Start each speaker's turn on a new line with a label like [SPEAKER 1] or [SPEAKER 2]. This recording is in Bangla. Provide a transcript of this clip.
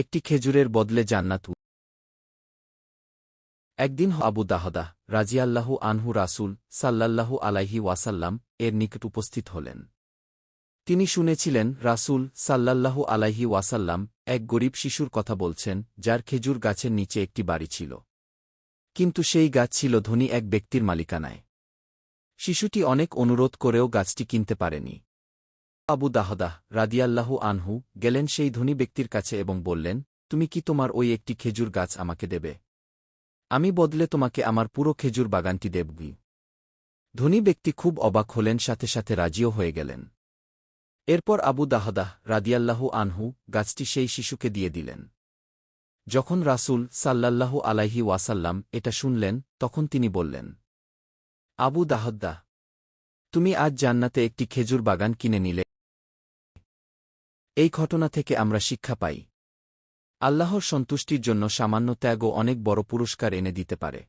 [SPEAKER 1] একটি খেজুরের বদলে জান্নাত। একদিন আবু দাহদাহ রাজিয়াল্লাহু আনহু রাসূল সাল্লাল্লাহু আলাইহি ওয়াসাল্লাম এর নিকট উপস্থিত হলেন। তিনি শুনেছিলেন রাসূল সাল্লাল্লাহু আলাইহি ওয়াসাল্লাম এক গরীব শিশুর কথা বলছেন, যার খেজুর গাছের নিচে একটি বাড়ি ছিল। কিন্তু সেই গাছ ছিল ধনী এক ব্যক্তির মালিকানায়। শিশুটি অনেক অনুরোধ করেও গাছটি কিনতে পারেনি। আবু দাহদাহ রাদিয়াল্লাহু আনহু গেলেন সেই ধনী ব্যক্তির কাছে এবং বললেন, তুমি কি তোমার ওই একটি খেজুর গাছ আমাকে দেবে? আমি বদলে তোমাকে আমার পুরো খেজুর বাগানটি দেব। ধনী ব্যক্তি খুব অবাক হলেন, সাথে সাথে রাজিও হয়ে গেলেন। এরপর আবু দাহদাহ রাদিয়াল্লাহু আনহু গাছটি সেই শিশুকে দিয়ে দিলেন। যখন রাসূল সাল্লাল্লাহু আলাইহি ওয়াসাল্লাম এটা শুনলেন, তখন তিনি বললেন, আবু দাহদাহ, তুমি আজ জান্নাতে একটি খেজুর বাগান কিনে নিলে। এই ঘটনা থেকে আমরা শিক্ষা পাই, আল্লাহর সন্তুষ্টির জন্য সামান্য ত্যাগও অনেক বড় পুরস্কার এনে দিতে পারে।